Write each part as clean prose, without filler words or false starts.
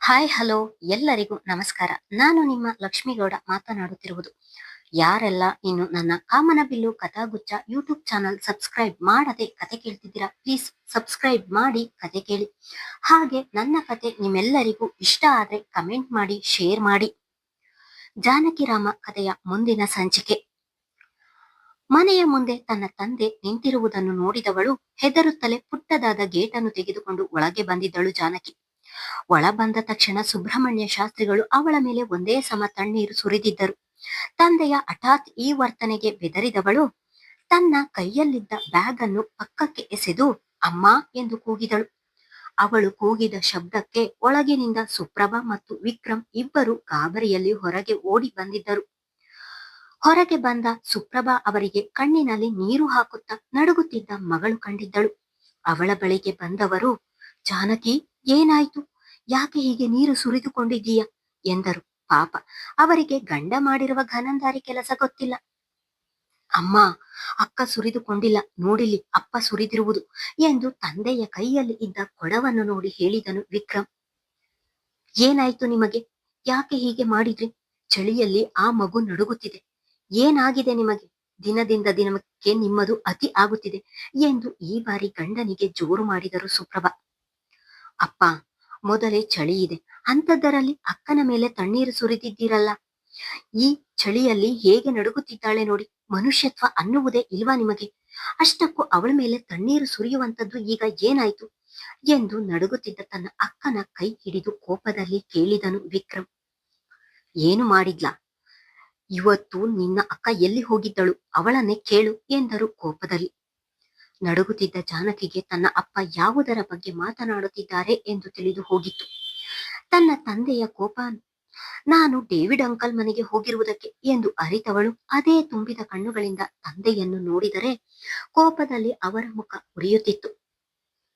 Hi hello ಎಲ್ಲರಿಗೂ ನಮಸ್ಕಾರ. ನಾನು ನಿಮ್ಮ ಲಕ್ಷ್ಮೀಗೌಡ ಮಾತನಾಡುತ್ತಿರುವುದು. ಯಾರೆಲ್ಲ ಇನ್ನು ನನ್ನ ಕಾಮನಬಿಲ್ಲು ಕಥಾಗುಚ್ಛ ಯೂಟ್ಯೂಬ್ ಚಾನಲ್ ಸಬ್ಸ್ಕ್ರೈಬ್ ಮಾಡದೆ ಕತೆ ಕೇಳ್ತಿದ್ದೀರಾ, ಪ್ಲೀಸ್ ಸಬ್ಸ್ಕ್ರೈಬ್ ಮಾಡಿ ಕತೆ ಕೇಳಿ. ಹಾಗೆ ನನ್ನ ಕತೆ ನಿಮ್ಮೆಲ್ಲರಿಗೂ ಇಷ್ಟ ಆದ್ರೆ ಕಮೆಂಟ್ ಮಾಡಿ, ಶೇರ್ ಮಾಡಿ. ಜಾನಕಿರಾಮ ಕಥೆಯ ಮುಂದಿನ ಸಂಚಿಕೆ. ಮನೆಯ ಮುಂದೆ ತನ್ನ ತಂದೆ ನಿಂತಿರುವುದನ್ನು ನೋಡಿದವಳು ಹೆದರುತ್ತಲೇ ಪುಟ್ಟದಾದ ಗೇಟನ್ನು ತೆಗೆದುಕೊಂಡು ಒಳಗೆ ಬಂದಿದ್ದಳು ಜಾನಕಿ. ಒಳ ಬಂದ ತಕ್ಷಣ ಸುಬ್ರಹ್ಮಣ್ಯ ಶಾಸ್ತ್ರಿಗಳು ಅವಳ ಮೇಲೆ ಒಂದೇ ಸಮ ತಣ್ಣೀರು ಸುರಿದಿದ್ದರು. ತಂದೆಯ ಹಠಾತ್ ಈ ವರ್ತನೆಗೆ ಬೆದರಿದವಳು ತನ್ನ ಕೈಯಲ್ಲಿದ್ದ ಬ್ಯಾಗ್ ಅನ್ನು ಪಕ್ಕಕ್ಕೆ ಎಸೆದು ಅಮ್ಮ ಎಂದು ಕೂಗಿದಳು. ಅವಳು ಕೂಗಿದ ಶಬ್ದಕ್ಕೆ ಒಳಗಿನಿಂದ ಸುಪ್ರಭಾ ಮತ್ತು ವಿಕ್ರಮ್ ಇಬ್ಬರು ಗಾಬರಿಯಲ್ಲಿ ಹೊರಗೆ ಓಡಿ ಬಂದಿದ್ದರು. ಹೊರಗೆ ಬಂದ ಸುಪ್ರಭಾ ಅವರಿಗೆ ಕಣ್ಣಿನಲ್ಲಿ ನೀರು ಹಾಕುತ್ತಾ ನಡುಗುತ್ತಿದ್ದ ಮಗಳು ಕಂಡಿದ್ದಳು. ಅವಳ ಬಳಿಗೆ ಬಂದವರು, ಜಾನಕಿ, ಏನಾಯ್ತು? ಯಾಕೆ ಹೀಗೆ ನೀರು ಸುರಿದುಕೊಂಡಿದ್ದೀಯ ಎಂದರು. ಪಾಪ, ಅವರಿಗೆ ಗಂಡ ಮಾಡಿರುವ ಘನಂದಾರಿ ಕೆಲಸ ಗೊತ್ತಿಲ್ಲ. ಅಮ್ಮ, ಅಕ್ಕ ಸುರಿದುಕೊಂಡಿಲ್ಲ, ನೋಡಿಲಿ ಅಪ್ಪ ಸುರಿದಿರುವುದು ಎಂದು ತಂದೆಯ ಕೈಯಲ್ಲಿ ಇದ್ದ ಕೊಡವನ್ನು ನೋಡಿ ಹೇಳಿದನು ವಿಕ್ರಮ್. ಏನಾಯ್ತು ನಿಮಗೆ? ಯಾಕೆ ಹೀಗೆ ಮಾಡಿದ್ರಿ? ಚಳಿಯಲ್ಲಿ ಆ ಮಗು ನಡುಗುತ್ತಿದೆ. ಏನಾಗಿದೆ ನಿಮಗೆ? ದಿನದಿಂದ ದಿನಕ್ಕೆ ನಿಮ್ಮದು ಅತಿ ಆಗುತ್ತಿದೆ ಎಂದು ಈ ಬಾರಿ ಗಂಡನಿಗೆ ಜೋರು ಮಾಡಿದರು ಸುಪ್ರಭಾ. ಅಪ್ಪ, ಮೊದಲೇ ಚಳಿ ಇದೆ, ಅಂಥದ್ದರಲ್ಲಿ ಅಕ್ಕನ ಮೇಲೆ ತಣ್ಣೀರು ಸುರಿದಿದ್ದೀರಲ್ಲ. ಈ ಚಳಿಯಲ್ಲಿ ಹೇಗೆ ನಡುಗುತ್ತಿದ್ದಾಳೆ ನೋಡಿ. ಮನುಷ್ಯತ್ವ ಅನ್ನುವುದೇ ಇಲ್ವಾ ನಿಮಗೆ? ಅಷ್ಟಕ್ಕೂ ಅವಳ ಮೇಲೆ ತಣ್ಣೀರು ಸುರಿಯುವಂತದ್ದು ಈಗ ಏನಾಯ್ತು ಎಂದು ನಡುಗುತ್ತಿದ್ದ ತನ್ನ ಅಕ್ಕನ ಕೈ ಹಿಡಿದು ಕೋಪದಲ್ಲಿ ಕೇಳಿದನು ವಿಕ್ರಮ್. ಏನು ಮಾಡಿದ್ಲಾ? ಇವತ್ತು ನಿನ್ನ ಅಕ್ಕ ಎಲ್ಲಿ ಹೋಗಿದ್ದಳು, ಅವಳನ್ನೇ ಕೇಳು ಎಂದರು ಕೋಪದಲ್ಲಿ. ನಡುಗುತ್ತಿದ್ದ ಜಾನಕಿಗೆ ತನ್ನ ಅಪ್ಪ ಯಾವುದರ ಬಗ್ಗೆ ಮಾತನಾಡುತ್ತಿದ್ದಾರೆ ಎಂದು ತಿಳಿದು ಹೋಗಿತ್ತು. ತನ್ನ ತಂದೆಯ ಕೋಪ ನಾನು ಡೇವಿಡ್ ಅಂಕಲ್ ಮನೆಗೆ ಹೋಗಿರುವುದಕ್ಕೆ ಎಂದು ಅರಿತವಳು ಅದೇ ತುಂಬಿದ ಕಣ್ಣುಗಳಿಂದ ತಂದೆಯನ್ನು ನೋಡಿದರೆ ಕೋಪದಲ್ಲಿ ಅವರ ಮುಖ ಉರಿಯುತ್ತಿತ್ತು.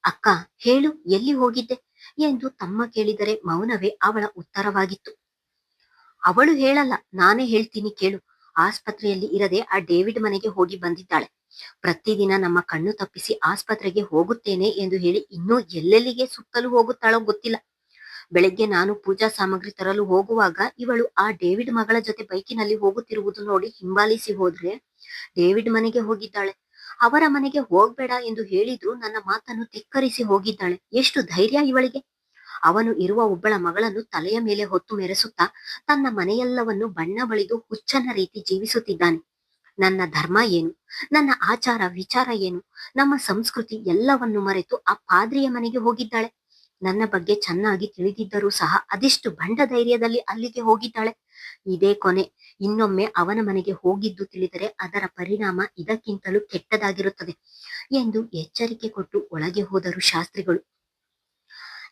ಅಕ್ಕ, ಹೇಳು, ಎಲ್ಲಿ ಹೋಗಿದ್ದೆ ಎಂದು ತಮ್ಮ ಕೇಳಿದರೆ ಮೌನವೇ ಅವಳ ಉತ್ತರವಾಗಿತ್ತು. ಅವಳು ಹೇಳಲ್ಲ, ನಾನೇ ಹೇಳ್ತೀನಿ ಕೇಳು. ಆಸ್ಪತ್ರೆಯಲ್ಲಿ ಇರದೆ ಆ ಡೇವಿಡ್ ಮನೆಗೆ ಹೋಗಿ ಬಂದಿದ್ದಾಳೆ. ಪ್ರತಿದಿನ ನಮ್ಮ ಕಣ್ಣು ತಪ್ಪಿಸಿ ಆಸ್ಪತ್ರೆಗೆ ಹೋಗುತ್ತೇನೆ ಎಂದು ಹೇಳಿ ಇನ್ನೂ ಎಲ್ಲೆಲ್ಲಿಗೆ ಸುತ್ತಲೂ ಹೋಗುತ್ತಾಳೋ ಗೊತ್ತಿಲ್ಲ. ಬೆಳಗ್ಗೆ ನಾನು ಪೂಜಾ ಸಾಮಗ್ರಿ ತರಲು ಹೋಗುವಾಗ ಇವಳು ಆ ಡೇವಿಡ್ ಮಗಳ ಜೊತೆ ಬೈಕಿನಲ್ಲಿ ಹೋಗುತ್ತಿರುವುದು ನೋಡಿ ಹಿಂಬಾಲಿಸಿ ಹೋದ್ರೆ ಡೇವಿಡ್ ಮನೆಗೆ ಹೋಗಿದ್ದಾಳೆ. ಅವರ ಮನೆಗೆ ಹೋಗ್ಬೇಡ ಎಂದು ಹೇಳಿದ್ರು ನನ್ನ ಮಾತನ್ನು ಧಿಕ್ಕರಿಸಿ ಹೋಗಿದ್ದಾಳೆ. ಎಷ್ಟು ಧೈರ್ಯ ಇವಳಿಗೆ! ಅವನು ಇರುವ ಒಬ್ಬಳ ಮಗಳನ್ನು ತಲೆಯ ಮೇಲೆ ಹೊತ್ತು ಮೆರೆಸುತ್ತಾ ತನ್ನ ಮನೆಯೆಲ್ಲವನ್ನು ಬಣ್ಣ ಬಳಿದು ಹುಚ್ಚನ ರೀತಿ ಜೀವಿಸುತ್ತಿದ್ದಾನೆ. ನನ್ನ ಧರ್ಮ ಏನು, ನನ್ನ ಆಚಾರ ವಿಚಾರ ಏನು, ನಮ್ಮ ಸಂಸ್ಕೃತಿ ಎಲ್ಲವನ್ನು ಮರೆತು ಆ ಪಾದ್ರಿಯ ಮನೆಗೆ ಹೋಗಿದ್ದಾಳೆ. ನನ್ನ ಬಗ್ಗೆ ಚೆನ್ನಾಗಿ ತಿಳಿದಿದ್ದರೂ ಸಹ ಅದೆಷ್ಟು ಬಂಡ ಧೈರ್ಯದಲ್ಲಿ ಅಲ್ಲಿಗೆ ಹೋಗಿದ್ದಾಳೆ. ಇದೇ ಕೊನೆ. ಇನ್ನೊಮ್ಮೆ ಅವನ ಮನೆಗೆ ಹೋಗಿದ್ದು ತಿಳಿದರೆ ಅದರ ಪರಿಣಾಮ ಇದಕ್ಕಿಂತಲೂ ಕೆಟ್ಟದಾಗಿರುತ್ತದೆ ಎಂದು ಎಚ್ಚರಿಕೆ ಕೊಟ್ಟು ಒಳಗೆ ಹೋದರು ಶಾಸ್ತ್ರಿಗಳು.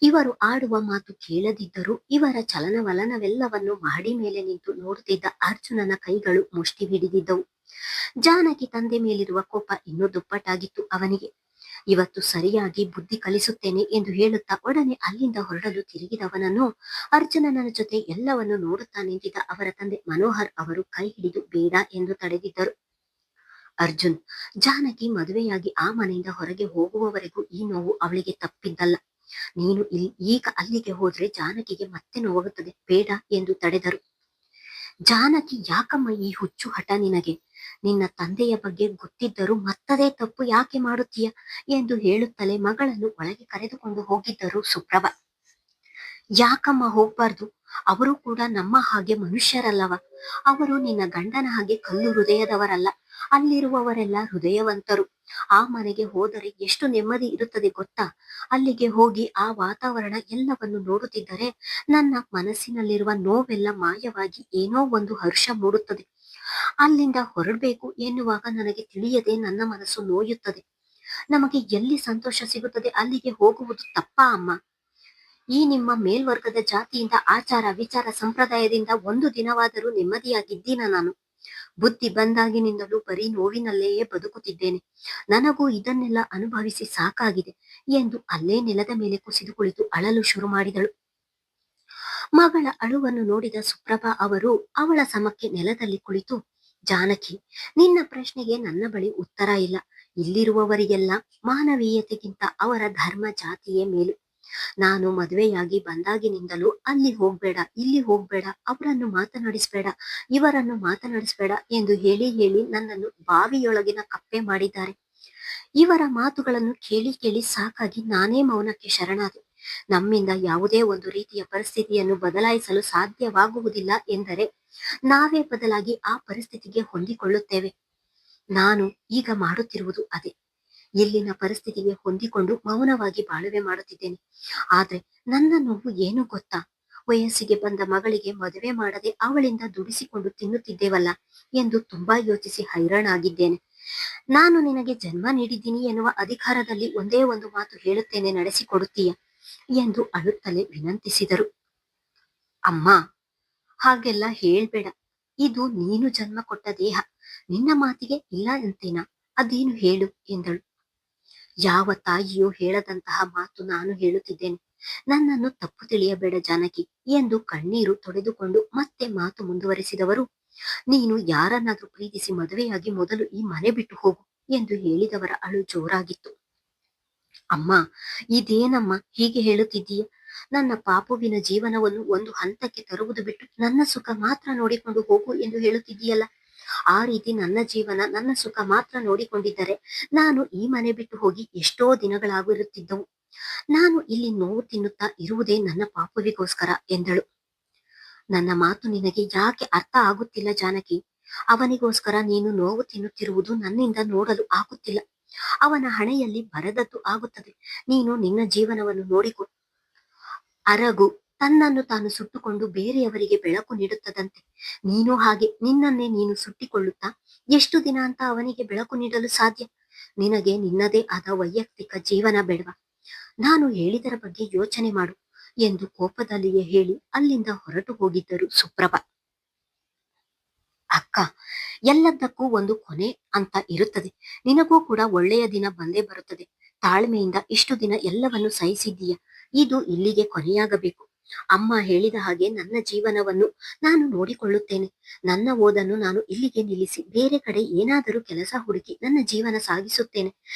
ಇವರು ಆಡುವ ಮಾತು ಕೇಳದಿದ್ದರೂ ಇವರ ಚಲನವಲನವೆಲ್ಲವನ್ನು ಮಹಡಿ ಮೇಲೆ ನಿಂತು ನೋಡುತ್ತಿದ್ದ ಅರ್ಜುನನ ಕೈಗಳು ಮುಷ್ಟಿ ಹಿಡಿದಿದ್ದವು. ಜಾನಕಿ ತಂದೆ ಮೇಲಿರುವ ಕೋಪ ಇನ್ನೂ ದುಪ್ಪಟ್ಟಾಗಿತ್ತು ಅವನಿಗೆ. ಇವತ್ತು ಸರಿಯಾಗಿ ಬುದ್ಧಿ ಕಲಿಸುತ್ತೇನೆ ಎಂದು ಹೇಳುತ್ತಾ ಒಡನೆ ಅಲ್ಲಿಂದ ಹೊರಡಲು ತಿರುಗಿದವನನ್ನು ಅರ್ಜುನನ ಜೊತೆ ಎಲ್ಲವನ್ನು ನೋಡುತ್ತಾ ನಿಂತಿದ್ದ ಅವರ ತಂದೆ ಮನೋಹರ್ ಅವರು ಕೈ ಹಿಡಿದು ಬೇಡ ಎಂದು ತಡೆದಿದ್ದರು. ಅರ್ಜುನ್, ಜಾನಕಿ ಮದುವೆಯಾಗಿ ಆ ಮನೆಯಿಂದ ಹೊರಗೆ ಹೋಗುವವರೆಗೂ ಈ ನೋವು ಅವಳಿಗೆ ತಪ್ಪಿದ್ದಲ್ಲ. ನೀನು ಈಗ ಅಲ್ಲಿಗೆ ಹೋದ್ರೆ ಜಾನಕಿಗೆ ಮತ್ತೆ ನೋವಾಗುತ್ತದೆ, ಬೇಡ ಎಂದು ತಡೆದರು. ಜಾನಕಿ, ಯಾಕಮ್ಮ ಈ ಹುಚ್ಚು ಹಠ ನಿನಗೆ? ನಿನ್ನ ತಂದೆಯ ಬಗ್ಗೆ ಗೊತ್ತಿದ್ದರೂ ಮತ್ತದೇ ತಪ್ಪು ಯಾಕೆ ಮಾಡುತ್ತೀಯ ಎಂದು ಹೇಳುತ್ತಲೇ ಮಗಳನ್ನು ಒಳಗೆ ಕರೆದುಕೊಂಡು ಹೋಗಿದ್ದರು ಸುಪ್ರಭಾ. ಯಾಕಮ್ಮ ಹೋಗ್ಬಾರ್ದು? ಅವರು ಕೂಡ ನಮ್ಮ ಹಾಗೆ ಮನುಷ್ಯರಲ್ಲವ? ಅವರು ನಿನ್ನ ಗಂಡನ ಹಾಗೆ ಕಲ್ಲು ಹೃದಯದವರಲ್ಲ. ಅಲ್ಲಿರುವವರೆಲ್ಲ ಹೃದಯವಂತರು. ಆ ಮನೆಗೆ ಹೋದರೆ ಎಷ್ಟು ನೆಮ್ಮದಿ ಇರುತ್ತದೆ ಗೊತ್ತಾ? ಅಲ್ಲಿಗೆ ಹೋಗಿ ಆ ವಾತಾವರಣ ಎಲ್ಲವನ್ನು ನೋಡುತ್ತಿದ್ದರೆ ನನ್ನ ಮನಸ್ಸಿನಲ್ಲಿರುವ ನೋವೆಲ್ಲ ಮಾಯವಾಗಿ ಏನೋ ಒಂದು ಹರ್ಷ ಮೂಡುತ್ತದೆ. ಅಲ್ಲಿಂದ ಹೊರಡ್ಬೇಕು ಎನ್ನುವಾಗ ನನಗೆ ತಿಳಿಯದೆ ನನ್ನ ಮನಸ್ಸು ನೋಯುತ್ತದೆ. ನಮಗೆ ಎಲ್ಲಿ ಸಂತೋಷ ಸಿಗುತ್ತದೆ ಅಲ್ಲಿಗೆ ಹೋಗುವುದು ತಪ್ಪಾ ಅಮ್ಮ? ಈ ನಿಮ್ಮ ಮೇಲ್ವರ್ಗದ ಜಾತಿಯಿಂದ ಆಚಾರ ವಿಚಾರ ಸಂಪ್ರದಾಯದಿಂದ ಒಂದು ದಿನವಾದರೂ ನೆಮ್ಮದಿಯಾಗಿದ್ದೀನ ನಾನು? ಬುದ್ಧಿ ಬಂದಾಗಿನಿಂದಲೂ ಬರೀ ನೋವಿನಲ್ಲೇಯೇ ಬದುಕುತ್ತಿದ್ದೇನೆ. ನನಗೂ ಇದನ್ನೆಲ್ಲ ಅನುಭವಿಸಿ ಸಾಕಾಗಿದೆ ಎಂದು ಅಲ್ಲೇ ನೆಲದ ಮೇಲೆ ಕುಸಿದು ಕುಳಿತು ಅಳಲು ಶುರು ಮಾಡಿದಳು. ಮಗಳ ಅಳುವನ್ನು ನೋಡಿದ ಸುಪ್ರಭಾ ಅವರು ಅವಳ ಸಮಕ್ಕೆ ನೆಲದಲ್ಲಿ ಕುಳಿತು, ಜಾನಕಿ, ನಿನ್ನ ಪ್ರಶ್ನೆಗೆ ನನ್ನ ಬಳಿ ಉತ್ತರ ಇಲ್ಲ. ಇಲ್ಲಿರುವವರಿಗೆಲ್ಲ ಮಾನವೀಯತೆಗಿಂತ ಅವರ ಧರ್ಮ ಜಾತಿಯೇ ಮೇಲು. ನಾನು ಮದುವೆಯಾಗಿ ಬಂದಾಗಿನಿಂದಲೂ ಅಲ್ಲಿ ಹೋಗ್ಬೇಡ, ಇಲ್ಲಿ ಹೋಗ್ಬೇಡ, ಅವರನ್ನು ಮಾತನಾಡಿಸ್ಬೇಡ, ಇವರನ್ನು ಮಾತನಾಡಿಸ್ಬೇಡ ಎಂದು ಹೇಳಿ ಹೇಳಿ ನನ್ನನ್ನು ಬಾವಿಯೊಳಗಿನ ಕಪ್ಪೆ ಮಾಡಿದ್ದಾರೆ. ಇವರ ಮಾತುಗಳನ್ನು ಕೇಳಿ ಕೇಳಿ ಸಾಕಾಗಿ ನಾನೇ ಮೌನಕ್ಕೆ ಶರಣಾದೆ. ನಮ್ಮಿಂದ ಯಾವುದೇ ಒಂದು ರೀತಿಯ ಪರಿಸ್ಥಿತಿಯನ್ನು ಬದಲಾಯಿಸಲು ಸಾಧ್ಯವಾಗುವುದಿಲ್ಲ ಎಂದರೆ ನಾವೇ ಬದಲಾಗಿ ಆ ಪರಿಸ್ಥಿತಿಗೆ ಹೊಂದಿಕೊಳ್ಳುತ್ತೇವೆ. ನಾನು ಈಗ ಮಾಡುತ್ತಿರುವುದು ಅದೇ. ಇಲ್ಲಿನ ಪರಿಸ್ಥಿತಿಗೆ ಹೊಂದಿಕೊಂಡು ಮೌನವಾಗಿ ಬಾಳುವೆ ಮಾಡುತ್ತಿದ್ದೇನೆ. ಆದ್ರೆ ನನ್ನ ನೋವು ಏನು ಗೊತ್ತಾ? ವಯಸ್ಸಿಗೆ ಬಂದ ಮಗಳಿಗೆ ಮದುವೆ ಮಾಡದೆ ಅವಳಿಂದ ದುಡಿಸಿಕೊಂಡು ತಿನ್ನುತ್ತಿದ್ದೇವಲ್ಲ ಎಂದು ತುಂಬಾ ಯೋಚಿಸಿ ಹೈರಾಣಾಗಿದ್ದೇನೆ. ನಾನು ನಿನಗೆ ಜನ್ಮ ನೀಡಿದ್ದೀನಿ ಎನ್ನುವ ಅಧಿಕಾರದಲ್ಲಿ ಒಂದೇ ಒಂದು ಮಾತು ಹೇಳುತ್ತೇನೆ, ನಡೆಸಿಕೊಡುತ್ತೀಯ ಎಂದು ಅಳುತ್ತಲೇ ವಿನಂತಿಸಿದರು. ಅಮ್ಮ, ಹಾಗೆಲ್ಲ ಹೇಳ್ಬೇಡ. ಇದು ನೀನು ಜನ್ಮ ಕೊಟ್ಟ ದೇಹ. ನಿನ್ನ ಮಾತಿಗೆ ಇಲ್ಲ ಅಂತೇನಾ? ಅದೇನು ಹೇಳು ಎಂದಳು. ಯಾವ ತಾಯಿಯೂ ಹೇಳದಂತಹ ಮಾತು ನಾನು ಹೇಳುತ್ತಿದ್ದೇನೆ. ನನ್ನನ್ನು ತಪ್ಪು ತಿಳಿಯಬೇಡ ಜಾನಕಿ ಎಂದು ಕಣ್ಣೀರು ತೊಡೆದುಕೊಂಡು ಮತ್ತೆ ಮಾತು ಮುಂದುವರಿಸಿದವರು, ನೀನು ಯಾರನ್ನಾದ್ರೂ ಪ್ರೀತಿಸಿ ಮದುವೆಯಾಗಿ ಮೊದಲು ಈ ಮನೆ ಬಿಟ್ಟು ಹೋಗು ಎಂದು ಹೇಳಿದವರ ಅಳು ಜೋರಾಗಿತ್ತು. ಅಮ್ಮ, ಇದೇನಮ್ಮ ಹೀಗೆ ಹೇಳುತ್ತಿದ್ದೀಯ? ನನ್ನ ಪಾಪುವಿನ ಜೀವನವನ್ನು ಒಂದು ಹಂತಕ್ಕೆ ತರುವುದು ಬಿಟ್ಟು ನನ್ನ ಸುಖ ಮಾತ್ರ ನೋಡಿಕೊಂಡು ಹೋಗು ಎಂದು ಹೇಳುತ್ತಿದ್ದೀಯಲ್ಲ. ಆ ರೀತಿ ನನ್ನ ಜೀವನ, ನನ್ನ ಸುಖ ಮಾತ್ರ ನೋಡಿಕೊಂಡಿದ್ದರೆ ನಾನು ಈ ಮನೆ ಬಿಟ್ಟು ಹೋಗಿ ಎಷ್ಟೋ ದಿನಗಳಾಗಿರುತ್ತಿದ್ದವು. ನಾನು ಇಲ್ಲಿ ನೋವು ತಿನ್ನುತ್ತಾ ಇರುವುದೇ ನನ್ನ ಪಾಪುವಿಗೋಸ್ಕರ ಎಂದಳು. ನನ್ನ ಮಾತು ನಿನಗೆ ಯಾಕೆ ಅರ್ಥ ಆಗುತ್ತಿಲ್ಲ ಜಾನಕಿ? ಅವನಿಗೋಸ್ಕರ ನೀನು ನೋವು ತಿನ್ನುತ್ತಿರುವುದು ನನ್ನಿಂದ ನೋಡಲು ಆಗುತ್ತಿಲ್ಲ. ಅವನ ಹಣೆಯಲ್ಲಿ ಬರೆದದ್ದು ಆಗುತ್ತದೆ. ನೀನು ನಿನ್ನ ಜೀವನವನ್ನು ನೋಡಿಕೊ. ಅರಗು ತನ್ನನ್ನು ತಾನು ಸುಟ್ಟುಕೊಂಡು ಬೇರೆಯವರಿಗೆ ಬೆಳಕು ನೀಡುತ್ತದಂತೆ. ನೀನು ಹಾಗೆ ನಿನ್ನನ್ನೇ ನೀನು ಸುಟ್ಟಿಕೊಳ್ಳುತ್ತಾ ಎಷ್ಟು ದಿನ ಅಂತ ಅವನಿಗೆ ಬೆಳಕು ನೀಡಲು ಸಾಧ್ಯ? ನಿನಗೆ ನಿನ್ನದೇ ಆದ ವೈಯಕ್ತಿಕ ಜೀವನ ಬೇಡವಾ? ನಾನು ಹೇಳಿದರ ಬಗ್ಗೆ ಯೋಚನೆ ಮಾಡು ಎಂದು ಕೋಪದಲ್ಲಿಯೇ ಹೇಳಿ ಅಲ್ಲಿಂದ ಹೊರಟು ಹೋಗಿದ್ದರು ಸುಪ್ರಭಾ. ಅಕ್ಕ, ಎಲ್ಲದಕ್ಕೂ ಒಂದು ಕೊನೆ ಅಂತ ಇರುತ್ತದೆ. ನಿನಗೂ ಕೂಡ ಒಳ್ಳೆಯ ದಿನ ಬಂದೇ ಬರುತ್ತದೆ. ತಾಳ್ಮೆಯಿಂದ ಇಷ್ಟು ದಿನ ಎಲ್ಲವನ್ನು ಸಹಿಸಿದ್ದೀಯ. ಇದು ಇಲ್ಲಿಗೆ ಕೊನೆಯಾಗಬೇಕು. ಅಮ್ಮ ಹೇಳಿದ ಹಾಗೆ ನನ್ನ ಜೀವನವನ್ನು ನಾನು ನೋಡಿಕೊಳ್ಳುತ್ತೇನೆ. ನನ್ನ ಓದನ್ನು ನಾನು ಇಲ್ಲಿಗೆ ನಿಲ್ಲಿಸಿ ಬೇರೆ ಕಡೆ ಏನಾದರೂ ಕೆಲಸ ಹುಡುಕಿ ನನ್ನ ಜೀವನ ಸಾಗಿಸುತ್ತೇನೆ.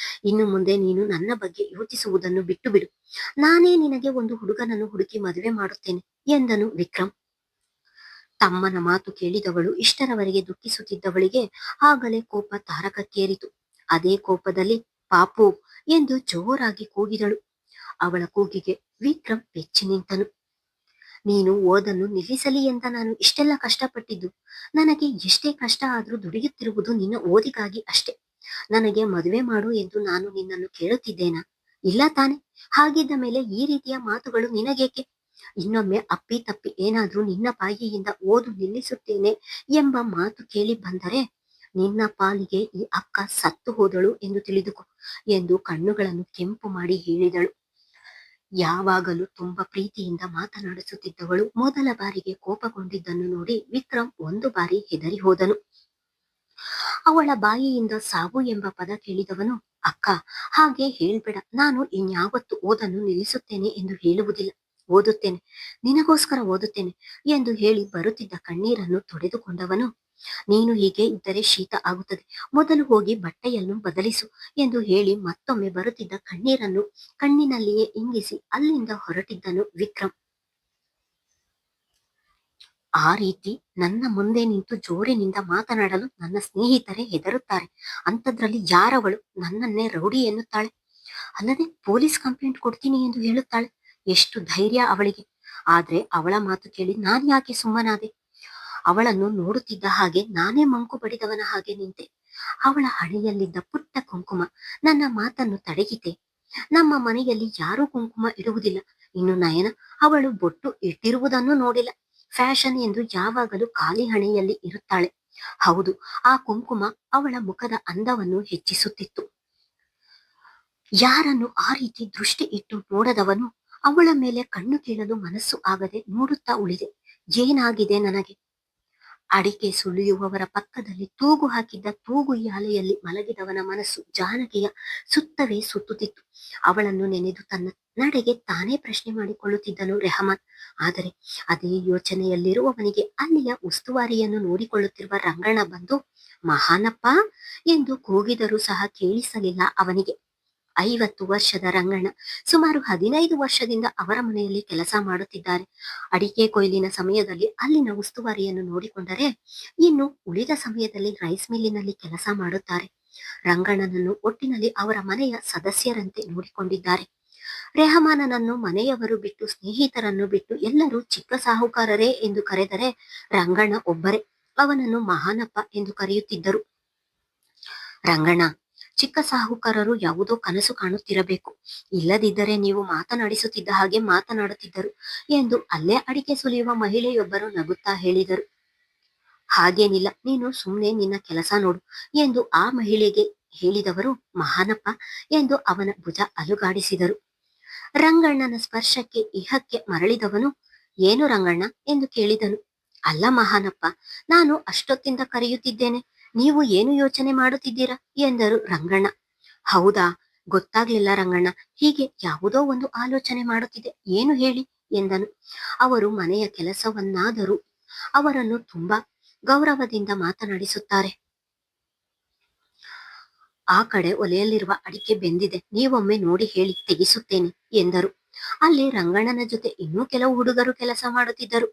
ಇನ್ನು ಮುಂದೆ ನೀನು ನನ್ನ ಬಗ್ಗೆ ಯೋಚಿಸುವುದನ್ನು ಬಿಟ್ಟು ಬಿಡು. ನಾನೇ ನಿನಗೆ ಒಂದು ಹುಡುಗನನ್ನು ಹುಡುಕಿ ಮದುವೆ ಮಾಡುತ್ತೇನೆ ಎಂದನು ವಿಕ್ರಮ್. ತಮ್ಮನ ಮಾತು ಕೇಳಿದವಳು ಇಷ್ಟರವರೆಗೆ ದುಃಖಿಸುತ್ತಿದ್ದವಳಿಗೆ ಆಗಲೇ ಕೋಪ ತಾರಕಕ್ಕೇರಿತು. ಅದೇ ಕೋಪದಲ್ಲಿ ಪಾಪು ಎಂದು ಜೋರಾಗಿ ಕೂಗಿದಳು. ಅವಳ ಕೂಗಿಗೆ ವಿಕ್ರಮ್ ಬೆಚ್ಚಿ ನಿಂತನು. ನೀನು ಓದನ್ನು ನಿಲ್ಲಿಸಲಿ ಅಂತ ನಾನು ಇಷ್ಟೆಲ್ಲ ಕಷ್ಟಪಟ್ಟಿದ್ದು. ನನಗೆ ಎಷ್ಟೇ ಕಷ್ಟ ಆದ್ರೂ ದುಡಿಯುತ್ತಿರುವುದು ನಿನ್ನ ಓದಿಗಾಗಿ ಅಷ್ಟೇ. ನನಗೆ ಮದುವೆ ಮಾಡು ಎಂದು ನಾನು ನಿನ್ನನ್ನು ಕೇಳುತ್ತಿದ್ದೇನಾ? ಇಲ್ಲ ತಾನೆ? ಹಾಗಿದ್ದ ಮೇಲೆ ಈ ರೀತಿಯ ಮಾತುಗಳು ನಿನಗೇಕೆ? ಇನ್ನೊಮ್ಮೆ ಅಪ್ಪಿ ತಪ್ಪಿ ಏನಾದ್ರೂ ನಿನ್ನ ಬಾಯಿಯಿಂದ ಓದು ನಿಲ್ಲಿಸುತ್ತೇನೆ ಎಂಬ ಮಾತು ಕೇಳಿ ಬಂದರೆ ನಿನ್ನ ಪಾಲಿಗೆ ಈ ಅಕ್ಕ ಸತ್ತು ಹೋದಳು ಎಂದು ತಿಳಿದುಕೊ ಎಂದು ಕಣ್ಣುಗಳನ್ನು ಕೆಂಪು ಮಾಡಿ ಹೇಳಿದಳು. ಯಾವಾಗಲೂ ತುಂಬಾ ಪ್ರೀತಿಯಿಂದ ಮಾತನಾಡಿಸುತ್ತಿದ್ದವಳು ಮೊದಲ ಬಾರಿಗೆ ಕೋಪಗೊಂಡಿದ್ದನ್ನು ನೋಡಿ ವಿಕ್ರಮ್ ಒಂದು ಬಾರಿ ಹೆದರಿ ಹೋದನು. ಅವಳ ಬಾಯಿಯಿಂದ ಸಾವು ಎಂಬ ಪದ ಕೇಳಿದವನು, ಅಕ್ಕ, ಹಾಗೆ ಹೇಳ್ಬೇಡ. ನಾನು ಇನ್ಯಾವತ್ತು ಓದನ್ನು ನಿಲ್ಲಿಸುತ್ತೇನೆ ಎಂದು ಹೇಳುವುದಿಲ್ಲ. ಓದುತ್ತೇನೆ, ನಿನಗೋಸ್ಕರ ಓದುತ್ತೇನೆ ಎಂದು ಹೇಳಿ ಬರುತ್ತಿದ್ದ ಕಣ್ಣೀರನ್ನು ತೊಡೆದುಕೊಂಡವನು, ನೀನು ಹೀಗೆ ಇದ್ದರೆ ಶೀತ ಆಗುತ್ತದೆ. ಮೊದಲು ಹೋಗಿ ಬಟ್ಟೆಯನ್ನು ಬದಲಿಸು ಎಂದು ಹೇಳಿ ಮತ್ತೊಮ್ಮೆ ಬರುತ್ತಿದ್ದ ಕಣ್ಣೀರನ್ನು ಕಣ್ಣಿನಲ್ಲಿಯೇ ಇಂಗಿಸಿ ಅಲ್ಲಿಂದ ಹೊರಟಿದ್ದನು ವಿಕ್ರಮ್. ಆ ರೀತಿ ನನ್ನ ಮುಂದೆ ನಿಂತು ಜೋರಿನಿಂದ ಮಾತನಾಡಲು ನನ್ನ ಸ್ನೇಹಿತರೇ ಹೆದರುತ್ತಾರೆ. ಅಂಥದ್ರಲ್ಲಿ ಯಾರವಳು ನನ್ನನ್ನೇ ರೌಡಿ ಎನ್ನುತ್ತಾಳೆ? ಅಲ್ಲದೆ ಪೊಲೀಸ್ ಕಂಪ್ಲೇಂಟ್ ಕೊಡ್ತೀನಿ ಎಂದು ಹೇಳುತ್ತಾಳೆ. ಎಷ್ಟು ಧೈರ್ಯ ಅವಳಿಗೆ! ಆದ್ರೆ ಅವಳ ಮಾತು ಕೇಳಿ ನಾನ್ ಯಾಕೆ ಸುಮ್ಮನಾದೆ? ಅವಳನ್ನು ನೋಡುತ್ತಿದ್ದ ಹಾಗೆ ನಾನೇ ಮಂಕು ಬಡಿದವನ ಹಾಗೆ ನಿಂತೆ. ಅವಳ ಹಣೆಯಲ್ಲಿದ್ದ ಪುಟ್ಟ ಕುಂಕುಮ ನನ್ನ ಮಾತನ್ನು ತಡೆಯಿತೆ. ನಮ್ಮ ಮನೆಯಲ್ಲಿ ಯಾರೂ ಕುಂಕುಮ ಇಡುವುದಿಲ್ಲ. ಇನ್ನು ನಯನ, ಅವಳು ಬೊಟ್ಟು ಇಟ್ಟಿರುವುದನ್ನು ನೋಡಿಲ್ಲ. ಫ್ಯಾಷನ್ ಎಂದು ಯಾವಾಗಲೂ ಖಾಲಿ ಹಣೆಯಲ್ಲಿ ಇರುತ್ತಾಳೆ. ಹೌದು, ಆ ಕುಂಕುಮ ಅವಳ ಮುಖದ ಅಂದವನ್ನು ಹೆಚ್ಚಿಸುತ್ತಿತ್ತು. ಯಾರನ್ನು ಆ ರೀತಿ ದೃಷ್ಟಿ ಇಟ್ಟು ನೋಡದವನು ಅವಳ ಮೇಲೆ ಕಣ್ಣು ಕೀಳಲು ಮನಸ್ಸು ಆಗದೆ ನೋಡುತ್ತಾ ಉಳಿದೆ. ಏನಾಗಿದೆ ನನಗೆ? ಅಡಿಕೆ ಸುಳಿಯುವವರ ಪಕ್ಕದಲ್ಲಿ ತೂಗು ಹಾಕಿದ್ದ ತೂಗುಯ್ಯಾಲೆಯಲ್ಲಿ ಮಲಗಿದವನ ಮನಸ್ಸು ಜಾನಕಿಯ ಸುತ್ತವೇ ಸುತ್ತುತ್ತಿತ್ತು. ಅವಳನ್ನು ನೆನೆದು ತನ್ನ ನಡೆಗೆ ತಾನೇ ಪ್ರಶ್ನೆ ಮಾಡಿಕೊಳ್ಳುತ್ತಿದ್ದನು ರೆಹಮಾನ್. ಆದರೆ ಅದೇ ಯೋಚನೆಯಲ್ಲಿರುವವನಿಗೆ ಅಲ್ಲಿಯ ಉಸ್ತುವಾರಿಯನ್ನು ನೋಡಿಕೊಳ್ಳುತ್ತಿರುವ ರಂಗಣ್ಣ ಬಂದು, ಮಹಾನಪ್ಪ ಎಂದು ಕೂಗಿದರೂ ಸಹ ಕೇಳಿಸಲಿಲ್ಲ ಅವನಿಗೆ. 50 ವರ್ಷದ ರಂಗಣ್ಣ ಸುಮಾರು 15 ವರ್ಷದಿಂದ ಅವರ ಮನೆಯಲ್ಲಿ ಕೆಲಸ ಮಾಡುತ್ತಿದ್ದಾರೆ. ಅಡಿಕೆ ಕೊಯ್ಲಿನ ಸಮಯದಲ್ಲಿ ಅಲ್ಲಿನ ಉಸ್ತುವಾರಿಯನ್ನು ನೋಡಿಕೊಂಡರೆ, ಇನ್ನು ಉಳಿದ ಸಮಯದಲ್ಲಿ ರೈಸ್ ಮಿಲ್ಲಿನಲ್ಲಿ ಕೆಲಸ ಮಾಡುತ್ತಾರೆ. ರಂಗಣ್ಣನನ್ನು ಒಟ್ಟಿನಲ್ಲಿ ಅವರ ಮನೆಯ ಸದಸ್ಯರಂತೆ ನೋಡಿಕೊಂಡಿದ್ದಾರೆ. ರೆಹಮಾನನನ್ನು ಮನೆಯವರು ಬಿಟ್ಟು, ಸ್ನೇಹಿತರನ್ನು ಬಿಟ್ಟು ಎಲ್ಲರೂ ಚಿಕ್ಕ ಸಾಹುಕಾರರೇ ಎಂದು ಕರೆದರೆ ರಂಗಣ್ಣ ಒಬ್ಬರೇ. ಅವನನ್ನು ಮಹಾನಪ್ಪ ಎಂದು ಕರೆಯುತ್ತಿದ್ದರು. ರಂಗಣ್ಣ, ಚಿಕ್ಕ ಸಾಹುಕಾರರು ಯಾವುದೋ ಕನಸು ಕಾಣುತ್ತಿರಬೇಕು, ಇಲ್ಲದಿದ್ದರೆ ನೀವು ಮಾತನಾಡಿಸುತ್ತಿದ್ದ ಹಾಗೆ ಮಾತನಾಡುತ್ತಿದ್ದರು ಎಂದು ಅಲ್ಲೇ ಅಡಿಕೆ ಸುಲಿಯುವ ಮಹಿಳೆಯೊಬ್ಬರು ನಗುತ್ತಾ ಹೇಳಿದರು. ಹಾಗೇನಿಲ್ಲ, ನೀನು ಸುಮ್ನೆ ನಿನ್ನ ಕೆಲಸ ನೋಡು ಎಂದು ಆ ಮಹಿಳೆಗೆ ಹೇಳಿದವರು ಮಹಾನಪ್ಪ ಎಂದು ಅವನ ಭುಜ ಅಲುಗಾಡಿಸಿದರು. ರಂಗಣ್ಣನ ಸ್ಪರ್ಶಕ್ಕೆ ಇಹಕ್ಕೆ ಮರಳಿದವನು, ಏನು ರಂಗಣ್ಣ ಎಂದು ಕೇಳಿದನು. ಅಲ್ಲ ಮಹಾನಪ್ಪ, ನಾನು ಅಷ್ಟೊತ್ತಿಂದ ಕರೆಯುತ್ತಿದ್ದೇನೆ, ನೀವು ಏನು ಯೋಚನೆ ಮಾಡುತ್ತಿದ್ದೀರಾ ಎಂದರು ರಂಗಣ್ಣ. ಹೌದಾ, ಗೊತ್ತಾಗ್ಲಿಲ್ಲ ರಂಗಣ್ಣ, ಹೀಗೆ ಯಾವುದೋ ಒಂದು ಆಲೋಚನೆ ಮಾಡುತ್ತಿದೆ, ಏನು ಹೇಳಿ ಎಂದನು. ಅವರು ಮನೆಯ ಕೆಲಸವನ್ನಾದರೂ ಅವರನ್ನು ತುಂಬಾ ಗೌರವದಿಂದ ಮಾತನಾಡಿಸುತ್ತಾರೆ. ಆ ಕಡೆ ಒಲೆಯಲ್ಲಿರುವ ಅಡಿಕೆ ಬೆಂದಿದೆ, ನೀವೊಮ್ಮೆ ನೋಡಿ ಹೇಳಿ, ತೆಗಿಸುತ್ತೇನೆ ಎಂದರು. ಅಲ್ಲಿ ರಂಗಣ್ಣನ ಜೊತೆ ಇನ್ನೂ ಕೆಲವು ಹುಡುಗರು ಕೆಲಸ ಮಾಡುತ್ತಿದ್ದರು.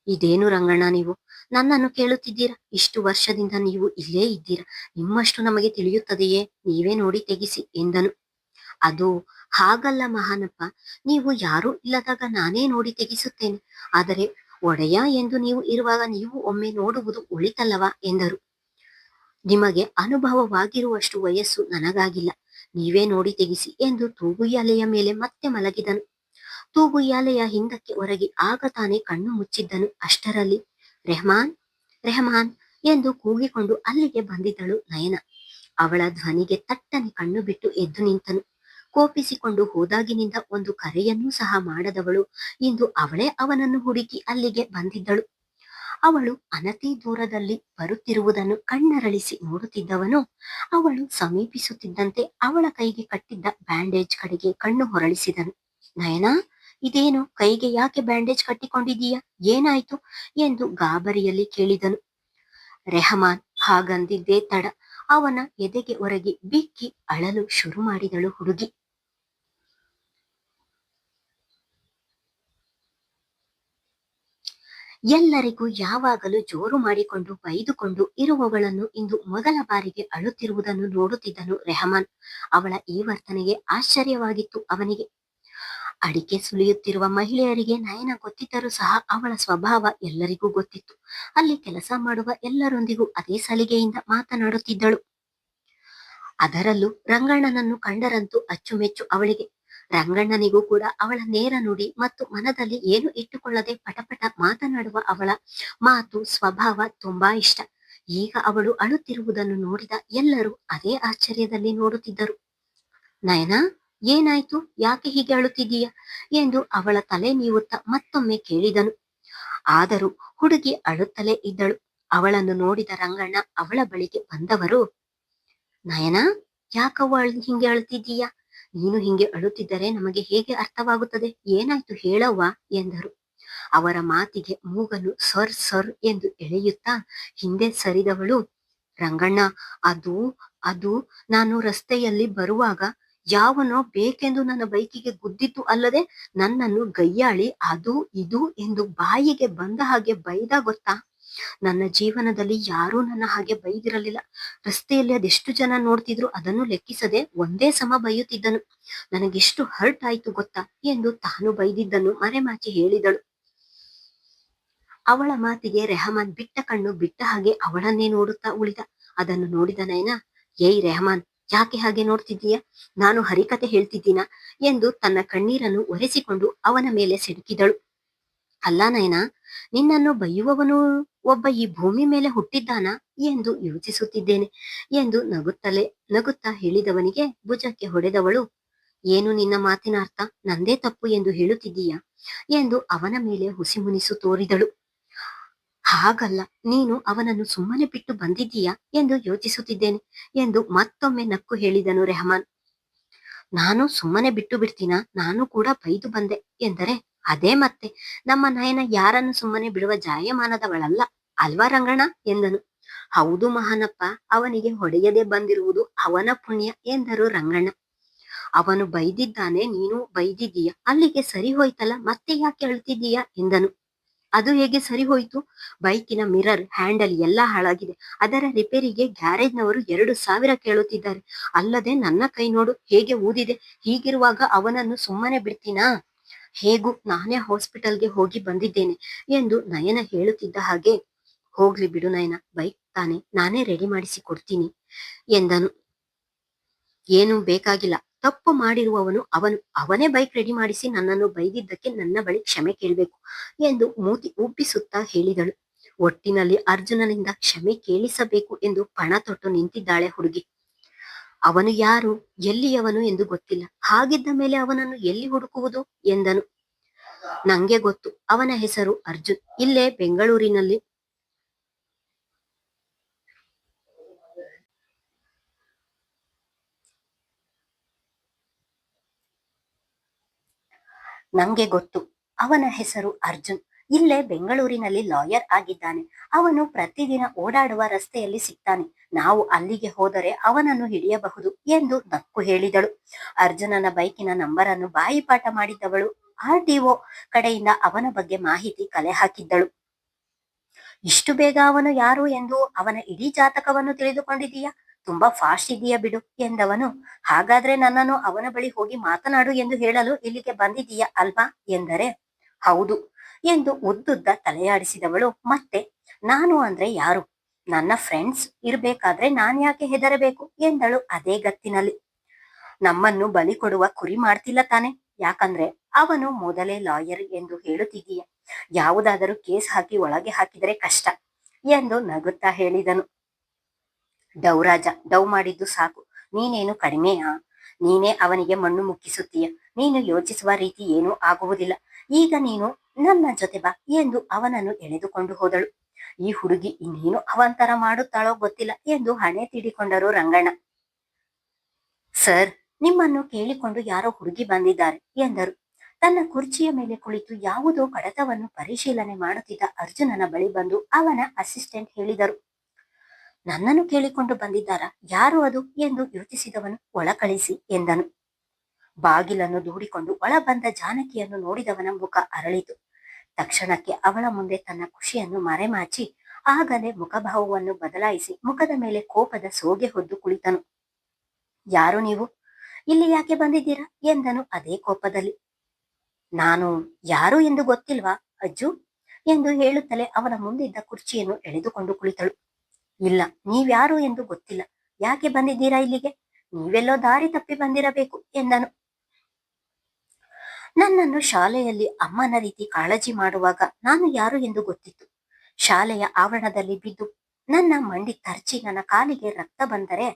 ಇದೇನು ರಂಗಣ್ಣ, ನೀವು ನನ್ನನ್ನು ಕೇಳುತ್ತಿದ್ದೀರಾ? ಇಷ್ಟು ವರ್ಷದಿಂದ ನೀವು ಇಲ್ಲೇ ಇದ್ದೀರಾ, ನಿಮ್ಮಷ್ಟು ನಮಗೆ ತಿಳಿಯುತ್ತದೆಯೇ? ನೀವೇ ನೋಡಿ ತೆಗಿಸಿ ಎಂದನು. ಅದು ಹಾಗಲ್ಲ ಮಹಾನಪ್ಪ, ನೀವು ಯಾರೂ ಇಲ್ಲದಾಗ ನಾನೇ ನೋಡಿ ತೆಗಿಸುತ್ತೇನೆ, ಆದರೆ ಒಡೆಯ ಎಂದು ನೀವು ಇರುವಾಗ ನೀವು ಒಮ್ಮೆ ನೋಡುವುದು ಒಳಿತಲ್ಲವಾ ಎಂದರು. ನಿಮಗೆ ಅನುಭವವಾಗಿರುವಷ್ಟು ವಯಸ್ಸು ನನಗಾಗಿಲ್ಲ, ನೀವೇ ನೋಡಿ ತೆಗಿಸಿ ಎಂದು ತೂಗುಯ್ಯಾಲೆಯ ಮೇಲೆ ಮತ್ತೆ ಮಲಗಿದನು. ತೂಗುಯ್ಯಾಲೆಯ ಹಿಂದಕ್ಕೆ ಹೊರಗೆ ಆಗ ತಾನೇ ಕಣ್ಣು ಮುಚ್ಚಿದ್ದನು. ಅಷ್ಟರಲ್ಲಿ ರೆಹಮಾನ್, ರೆಹಮಾನ್ ಎಂದು ಕೂಗಿಕೊಂಡು ಅಲ್ಲಿಗೆ ಬಂದಿದ್ದಳು ನಯನ. ಅವಳ ಧ್ವನಿಗೆ ತಟ್ಟನೆ ಕಣ್ಣು ಬಿಟ್ಟು ಎದ್ದು ನಿಂತನು. ಕೋಪಿಸಿಕೊಂಡು ಹೋದಾಗಿನಿಂದ ಒಂದು ಕರೆಯನ್ನೂ ಸಹ ಮಾಡದವಳು ಇಂದು ಅವಳೇ ಅವನನ್ನು ಹುಡುಕಿ ಅಲ್ಲಿಗೆ ಬಂದಿದ್ದಳು. ಅವಳು ಅನತಿ ದೂರದಲ್ಲಿ ಬರುತ್ತಿರುವುದನ್ನು ಕಣ್ಣರಳಿಸಿ ನೋಡುತ್ತಿದ್ದವನು, ಅವಳು ಸಮೀಪಿಸುತ್ತಿದ್ದಂತೆ ಅವಳ ಕೈಗೆ ಕಟ್ಟಿದ್ದ ಬ್ಯಾಂಡೇಜ್ ಕಡೆಗೆ ಕಣ್ಣು ಹೊರಳಿಸಿದನು. ನಯನಾ, ಇದೇನು, ಕೈಗೆ ಯಾಕೆ ಬ್ಯಾಂಡೇಜ್ ಕಟ್ಟಿಕೊಂಡಿದೀಯಾ, ಏನಾಯ್ತು ಎಂದು ಗಾಬರಿಯಲ್ಲಿ ಕೇಳಿದನು. ರೆಹಮಾನ್ ಹಾಗಂದಿದ್ದೇ ತಡ ಅವನ ಎದೆಗೆ ಒರಗಿ ಬಿಕ್ಕಿ ಅಳಲು ಶುರು ಮಾಡಿದಳು ಹುಡುಗಿ. ಎಲ್ಲರಿಗೂ ಯಾವಾಗಲೂ ಜೋರು ಮಾಡಿಕೊಂಡು ಬೈದುಕೊಂಡು ಇರುವವಳನ್ನು ಇಂದು ಮೊದಲ ಬಾರಿಗೆ ಅಳುತ್ತಿರುವುದನ್ನು ನೋಡುತ್ತಿದ್ದನು ರೆಹಮಾನ್. ಅವಳ ಈ ವರ್ತನೆಗೆ ಆಶ್ಚರ್ಯವಾಗಿತ್ತು ಅವನಿಗೆ. ಅಡಿಕೆ ಸುಲಿಯುತ್ತಿರುವ ಮಹಿಳೆಯರಿಗೆ ನಯನ ಗೊತ್ತಿದ್ದರೂ ಸಹ ಅವಳ ಸ್ವಭಾವ ಎಲ್ಲರಿಗೂ ಗೊತ್ತಿತ್ತು. ಅಲ್ಲಿ ಕೆಲಸ ಮಾಡುವ ಎಲ್ಲರೊಂದಿಗೂ ಅದೇ ಸಲಿಗೆಯಿಂದ ಮಾತನಾಡುತ್ತಿದ್ದಳು. ಅದರಲ್ಲೂ ರಂಗಣ್ಣನನ್ನು ಕಂಡರಂತೂ ಅಚ್ಚುಮೆಚ್ಚು ಅವಳಿಗೆ. ರಂಗಣ್ಣನಿಗೂ ಕೂಡ ಅವಳ ನೇರ ನುಡಿ ಮತ್ತು ಮನದಲ್ಲಿ ಏನು ಇಟ್ಟುಕೊಳ್ಳದೆ ಪಟಪಟ ಮಾತನಾಡುವ ಅವಳ ಮಾತು, ಸ್ವಭಾವ ತುಂಬಾ ಇಷ್ಟ. ಈಗ ಅವಳು ಅಳುತ್ತಿರುವುದನ್ನು ನೋಡಿದ ಎಲ್ಲರೂ ಅದೇ ಆಶ್ಚರ್ಯದಲ್ಲಿ ನೋಡುತ್ತಿದ್ದರು. ನಯನಾ, ಏನಾಯ್ತು, ಯಾಕೆ ಹೀಗೆ ಅಳುತ್ತಿದ್ದೀಯ ಎಂದು ಅವಳ ತಲೆ ನೀವುತ್ತಾ ಮತ್ತೊಮ್ಮೆ ಕೇಳಿದನು. ಆದರೂ ಹುಡುಗಿ ಅಳುತ್ತಲೇ ಇದ್ದಳು. ಅವಳನ್ನು ನೋಡಿದ ರಂಗಣ್ಣ ಅವಳ ಬಳಿಗೆ ಬಂದವರು, ನಯನಾ, ಯಾಕವ್ವ ಹಿಂಗೆ ಅಳುತ್ತಿದ್ದೀಯಾ? ನೀನು ಹಿಂಗೆ ಅಳುತ್ತಿದ್ದರೆ ನಮಗೆ ಹೇಗೆ ಅರ್ಥವಾಗುತ್ತದೆ, ಏನಾಯ್ತು ಹೇಳವ್ವ ಎಂದರು. ಅವರ ಮಾತಿಗೆ ಮೂಗನ್ನು ಸರ್ ಸರ್ ಎಂದು ಎಳೆಯುತ್ತಾ ಹಿಂದೆ ಸರಿದವಳು, ರಂಗಣ್ಣ, ಅದು ಅದು ನಾನು ರಸ್ತೆಯಲ್ಲಿ ಬರುವಾಗ ಯಾವನೋ ಬೇಕೆಂದು ನನ್ನ ಬೈಕಿಗೆ ಗುದ್ದಿತ್ತು ಅಲ್ಲದೆ ನನ್ನನ್ನು ಗಯ್ಯಾಳಿ ಅದು ಇದು ಎಂದು ಬಾಯಿಗೆ ಬಂದ ಹಾಗೆ ಬೈದ ಗೊತ್ತಾ? ನನ್ನ ಜೀವನದಲ್ಲಿ ಯಾರೂ ನನ್ನ ಹಾಗೆ ಬೈದಿರಲಿಲ್ಲ. ರಸ್ತೆಯಲ್ಲಿ ಅದೆಷ್ಟು ಜನ ನೋಡ್ತಿದ್ರು ಅದನ್ನು ಲೆಕ್ಕಿಸದೆ ಒಂದೇ ಸಮ ಬೈಯುತ್ತಿದ್ದನು. ನನಗೆಷ್ಟು ಹರ್ಟ್ ಆಯ್ತು ಗೊತ್ತಾ ಎಂದು ತಾನು ಬೈದಿದ್ದನ್ನು ಮರೆಮಾಚಿ ಹೇಳಿದಳು. ಅವಳ ಮಾತಿಗೆ ರೆಹಮಾನ್ ಬಿಟ್ಟ ಕಣ್ಣು ಬಿಟ್ಟ ಹಾಗೆ ಅವಳನ್ನೇ ನೋಡುತ್ತಾ ಉಳಿದ. ಅದನ್ನು ನೋಡಿದ ನಯನ, ಏಯ್ ರೆಹಮಾನ್, ಯಾಕೆ ಹಾಗೆ ನೋಡ್ತಿದ್ದೀಯ? ನಾನು ಹರಿಕತೆ ಹೇಳ್ತಿದ್ದೀನ ಎಂದು ತನ್ನ ಕಣ್ಣೀರನ್ನು ಒರೆಸಿಕೊಂಡು ಅವನ ಮೇಲೆ ಸಿಡುಕಿದಳು. ಅಲ್ಲ ನಯನ, ನಿನ್ನನ್ನು ಬೈಯುವವನು ಒಬ್ಬ ಈ ಭೂಮಿ ಮೇಲೆ ಹುಟ್ಟಿದ್ದಾನ ಎಂದು ಯೋಚಿಸುತ್ತಿದ್ದೇನೆ ಎಂದು ನಗುತ್ತಾ ಹೇಳಿದವನಿಗೆ ಭುಜಕ್ಕೆ ಹೊಡೆದವಳು, ಏನು ನಿನ್ನ ಮಾತಿನ ಅರ್ಥ, ನಂದೇ ತಪ್ಪು ಎಂದು ಹೇಳುತ್ತಿದ್ದೀಯಾ ಎಂದು ಅವನ ಮೇಲೆ ಹುಸಿಮುನಿಸು ತೋರಿದಳು. ಹಾಗಲ್ಲ, ನೀನು ಅವನನ್ನು ಸುಮ್ಮನೆ ಬಿಟ್ಟು ಬಂದಿದ್ದೀಯಾ ಎಂದು ಯೋಚಿಸುತ್ತಿದ್ದೇನೆ ಎಂದು ಮತ್ತೊಮ್ಮೆ ನಕ್ಕು ಹೇಳಿದನು ರೆಹಮಾನ್. ನಾನು ಸುಮ್ಮನೆ ಬಿಟ್ಟು ಬಿಡ್ತೀನಾ, ನಾನು ಕೂಡ ಬೈದು ಬಂದೆ ಎಂದರೆ ಅದೇ ಮತ್ತೆ, ನಮ್ಮ ನಯನ ಯಾರನ್ನು ಸುಮ್ಮನೆ ಬಿಡುವ ಜಾಯಮಾನದವಳಲ್ಲ ಅಲ್ವಾ ರಂಗಣ್ಣ ಎಂದನು. ಹೌದು ಮಹಾನಪ್ಪ, ಅವನಿಗೆ ಹೊಡೆಯದೆ ಬಂದಿರುವುದು ಅವನ ಪುಣ್ಯ ಎಂದರು ರಂಗಣ್ಣ. ಅವನು ಬೈದಿದ್ದಾನೆ, ನೀನು ಬೈದಿದ್ದೀಯ, ಅಲ್ಲಿಗೆ ಸರಿ ಹೋಯ್ತಲ್ಲ, ಮತ್ತೆ ಯಾಕೆ ಅಳ್ತಿದ್ದೀಯ ಎಂದನು. ಅದು ಹೇಗೆ ಸರಿ ಹೋಯ್ತು? ಬೈಕಿನ ಮಿರರ್, ಹ್ಯಾಂಡಲ್ ಎಲ್ಲ ಹಾಳಾಗಿದೆ. ಅದರ ರಿಪೇರಿಗೆ ಗ್ಯಾರೇಜ್ನವರು 2,000 ಕೇಳುತ್ತಿದ್ದಾರೆ. ಅಲ್ಲದೆ ನನ್ನ ಕೈ ನೋಡು ಹೇಗೆ ಊದಿದೆ. ಹೀಗಿರುವಾಗ ಅವನನ್ನು ಸುಮ್ಮನೆ ಬಿಡ್ತೀನಾ? ಹೇಗೂ ನಾನೇ ಹಾಸ್ಪಿಟಲ್ಗೆ ಹೋಗಿ ಬಂದಿದ್ದೇನೆ ಎಂದು ನಯನ ಹೇಳುತ್ತಿದ್ದ ಹಾಗೆ, ಹೋಗ್ಲಿ ಬಿಡು ನಯನ, ಬೈಕ್ ತಾನೆ, ನಾನೇ ರೆಡಿ ಮಾಡಿಸಿ ಕೊಡ್ತೀನಿ ಎಂದನು. ಏನು ಬೇಕಾಗಿಲ್ಲ, ತಪ್ಪು ಮಾಡಿರುವವನು ಅವನೇ ಬೈಕ್ ರೆಡಿ ಮಾಡಿಸಿ ನನ್ನನ್ನು ಬೈದಿದ್ದಕ್ಕೆ ನನ್ನ ಬಳಿ ಕ್ಷಮೆ ಕೇಳಬೇಕು ಎಂದು ಮೂತಿ ಉಬ್ಬಿಸುತ್ತಾ ಹೇಳಿದಳು. ಒಟ್ಟಿನಲ್ಲಿ ಅರ್ಜುನನಿಂದ ಕ್ಷಮೆ ಕೇಳಿಸಬೇಕು ಎಂದು ಪಣ ತೊಟ್ಟು ನಿಂತಿದ್ದಾಳೆ ಹುಡುಗಿ. ಅವನು ಯಾರು, ಎಲ್ಲಿಯವನು ಎಂದು ಗೊತ್ತಿಲ್ಲ. ಹಾಗಿದ್ದ ಮೇಲೆ ಅವನನ್ನು ಎಲ್ಲಿ ಹುಡುಕುವುದು ಎಂದನು. ನಂಗೆ ಗೊತ್ತು, ಅವನ ಹೆಸರು ಅರ್ಜುನ್. ಇಲ್ಲೇ ಬೆಂಗಳೂರಿನಲ್ಲಿ ನಂಗೆ ಗೊತ್ತು, ಅವನ ಹೆಸರು ಅರ್ಜುನ್. ಇಲ್ಲೇ ಬೆಂಗಳೂರಿನಲ್ಲಿ ಲಾಯರ್ ಆಗಿದ್ದಾನೆ. ಅವನು ಪ್ರತಿದಿನ ಓಡಾಡುವ ರಸ್ತೆಯಲ್ಲಿ ಸಿಗ್ತಾನೆ. ನಾವು ಅಲ್ಲಿಗೆ ಹೋದರೆ ಅವನನ್ನು ಹಿಡಿಯಬಹುದು ಎಂದು ನಕ್ಕು ಹೇಳಿದಳು. ಅರ್ಜುನನ ಬೈಕಿನ ನಂಬರನ್ನು ಬಾಯಿಪಾಠ ಮಾಡಿದ್ದವಳು RTO ಕಡೆಯಿಂದ ಅವನ ಬಗ್ಗೆ ಮಾಹಿತಿ ಕಲೆ ಹಾಕಿದ್ದಳು. ಇಷ್ಟು ಬೇಗ ಅವನು ಯಾರು ಎಂದು ಅವನ ಇಡೀ ಜಾತಕವನ್ನು ತಿಳಿದುಕೊಂಡಿದೀಯಾ? ತುಂಬಾ ಫಾಸ್ಟ್ ಇದೆಯಾ ಬಿಡು ಎಂದವನು. ಹಾಗಾದ್ರೆ ನನ್ನನ್ನು ಅವನ ಬಳಿ ಹೋಗಿ ಮಾತನಾಡು ಎಂದು ಹೇಳಲು ಇಲ್ಲಿಗೆ ಬಂದಿದೀಯಾ ಅಲ್ವಾ ಎಂದರೆ, ಹೌದು ಎಂದು ಉದ್ದುದ್ದ ತಲೆಯಾಡಿಸಿದವಳು. ಮತ್ತೆ ನಾನು ಅಂದ್ರೆ ಯಾರು? ನನ್ನ ಫ್ರೆಂಡ್ಸ್ ಇರ್ಬೇಕಾದ್ರೆ ನಾನ್ಯಾಕೆ ಹೆದರಬೇಕು ಎಂದಳು ಅದೇ ಗತ್ತಿನಲ್ಲಿ. ನಮ್ಮನ್ನು ಬಲಿ ಕೊಡುವ ಕುರಿ ಮಾಡ್ತಿಲ್ಲ ತಾನೆ? ಯಾಕಂದ್ರೆ ಅವನು ಮೊದಲೇ ಲಾಯರ್ ಎಂದು ಹೇಳುತ್ತಿದ್ದೀಯ. ಯಾವುದಾದರೂ ಕೇಸ್ ಹಾಕಿ ಒಳಗೆ ಹಾಕಿದರೆ ಕಷ್ಟ ಎಂದು ನಗುತ್ತಾ ಹೇಳಿದನು. ಡೌರಾಜ, ಡೌ ಮಾಡಿದ್ದು ಸಾಕು, ನೀನೇನು ಕಡಿಮೆಯಾ? ನೀನೇ ಅವನಿಗೆ ಮಣ್ಣು ಮುಕ್ಕಿಸುತ್ತೀಯ. ನೀನು ಯೋಚಿಸುವ ರೀತಿ ಏನೂ ಆಗುವುದಿಲ್ಲ. ಈಗ ನೀನು ನನ್ನ ಜೊತೆ ಬಾ ಎಂದು ಅವನನ್ನು ಎಳೆದುಕೊಂಡು ಹೋದಳು. ಈ ಹುಡುಗಿ ಇನ್ನೇನು ಅವಂತರ ಮಾಡುತ್ತಾಳೋ ಗೊತ್ತಿಲ್ಲ ಎಂದು ಹಣೆ ತೀಡಿಕೊಂಡರು ರಂಗಣ್ಣ. ಸರ್, ನಿಮ್ಮನ್ನು ಕೇಳಿಕೊಂಡು ಯಾರೋ ಹುಡುಗಿ ಬಂದಿದ್ದಾರೆ ಎಂದರು. ತನ್ನ ಕುರ್ಚಿಯ ಮೇಲೆ ಕುಳಿತು ಯಾವುದೋ ಕಡತವನ್ನು ಪರಿಶೀಲನೆ ಮಾಡುತ್ತಿದ್ದ ಅರ್ಜುನನ ಬಳಿ ಬಂದು ಅವನ ಅಸಿಸ್ಟೆಂಟ್ ಹೇಳಿದರು. ನನ್ನನ್ನು ಕೇಳಿಕೊಂಡು ಬಂದಿದ್ದಾರಾ? ಯಾರು ಅದು ಎಂದು ಯೋಚಿಸಿದವನು ಒಳ ಕಳಿಸಿ ಎಂದನು. ಬಾಗಿಲನ್ನು ದೂಡಿಕೊಂಡು ಒಳ ಬಂದ ಜಾನಕಿಯನ್ನು ನೋಡಿದವನ ಮುಖ ಅರಳಿತು. ತಕ್ಷಣಕ್ಕೆ ಅವಳ ಮುಂದೆ ತನ್ನ ಖುಷಿಯನ್ನು ಮರೆಮಾಚಿ ಆಗಲೇ ಮುಖಭಾವವನ್ನು ಬದಲಾಯಿಸಿ ಮುಖದ ಮೇಲೆ ಕೋಪದ ಸೋಗೆ ಹೊದ್ದು ಕುಳಿತನು. ಯಾರು ನೀವು? ಇಲ್ಲಿ ಯಾಕೆ ಬಂದಿದ್ದೀರಾ ಎಂದನು ಅದೇ ಕೋಪದಲ್ಲಿ. ನಾನು ಯಾರು ಎಂದು ಗೊತ್ತಿಲ್ವಾ ಅಜ್ಜು ಎಂದು ಹೇಳುತ್ತಲೇ ಅವನ ಮುಂದಿದ್ದ ಕುರ್ಚಿಯನ್ನು ಎಳೆದುಕೊಂಡು ಕುಳಿತಳು. ಇಲ್ಲ, ನೀವ್ಯಾರು ಎಂದು ಗೊತ್ತಿಲ್ಲ. ಯಾಕೆ ಬಂದಿದ್ದೀರಾ ಇಲ್ಲಿಗೆ? ನೀವೆಲ್ಲೋ ದಾರಿ ತಪ್ಪಿ ಬಂದಿರಬೇಕು ಎಂದನು. ನನ್ನನ್ನು ಶಾಲೆಯಲ್ಲಿ ಅಮ್ಮನ ರೀತಿ ಕಾಳಜಿ ಮಾಡುವಾಗ ನಾನು ಯಾರು ಎಂದು ಗೊತ್ತಿತ್ತು. ಶಾಲೆಯ ಆವರಣದಲ್ಲಿ ಬಿದ್ದು ನನ್ನ ಮಂಡಿ ತರ್ಚಿ ನನ್ನ ಕಾಲಿಗೆ ರಕ್ತ ಬಂದರೆ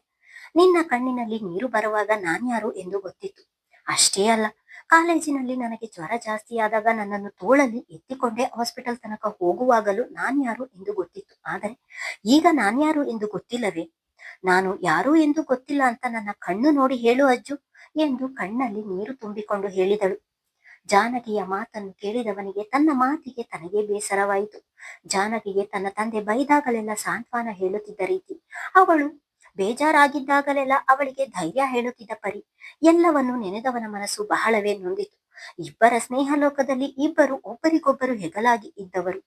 ನಿನ್ನ ಕಣ್ಣಿನಲ್ಲಿ ನೀರು ಬರುವಾಗ ನಾನ್ಯಾರು ಎಂದು ಗೊತ್ತಿತ್ತು. ಅಷ್ಟೇ ಅಲ್ಲ, ಕಾಲೇಜಿನಲ್ಲಿ ನನಗೆ ಜ್ವರ ಜಾಸ್ತಿ ಆದಾಗ ನನ್ನನ್ನು ತೋಳಲ್ಲಿ ಎತ್ತಿಕೊಂಡೇ ಹಾಸ್ಪಿಟಲ್ ತನಕ ಹೋಗುವಾಗಲೂ ನಾನ್ಯಾರು ಎಂದು ಗೊತ್ತಿತ್ತು. ಆದರೆ ಈಗ ನಾನ್ಯಾರು ಎಂದು ಗೊತ್ತಿಲ್ಲವೇ? ನಾನು ಯಾರು ಎಂದು ಗೊತ್ತಿಲ್ಲ ಅಂತ ನನ್ನ ಕಣ್ಣು ನೋಡಿ ಹೇಳು ಅಜ್ಜು ಎಂದು ಕಣ್ಣಲ್ಲಿ ನೀರು ತುಂಬಿಕೊಂಡು ಹೇಳಿದಳು. ಜಾನಕಿಯ ಮಾತನ್ನು ಕೇಳಿದವನಿಗೆ ತನ್ನ ಮಾತಿಗೆ ತನಗೇ ಬೇಸರವಾಯಿತು. ಜಾನಕಿಗೆ ತನ್ನ ತಂದೆ ಬೈದಾಗಲೆಲ್ಲ ಸಾಂತ್ವನ ಹೇಳುತ್ತಿದ್ದ ರೀತಿ, ಅವಳು ಬೇಜಾರಾಗಿದ್ದಾಗಲೆಲ್ಲ ಅವಳಿಗೆ ಧೈರ್ಯ ಹೇಳುತ್ತಿದ್ದ ಪರಿ ಎಲ್ಲವನ್ನು ನೆನೆದವನ ಮನಸ್ಸು ಬಹಳವೇ ನೊಂದಿತು. ಇಬ್ಬರ ಸ್ನೇಹ ಲೋಕದಲ್ಲಿ ಇಬ್ಬರು ಒಬ್ಬರಿಗೊಬ್ಬರು ಹೆಗಲಾಗಿ ಇದ್ದವರು,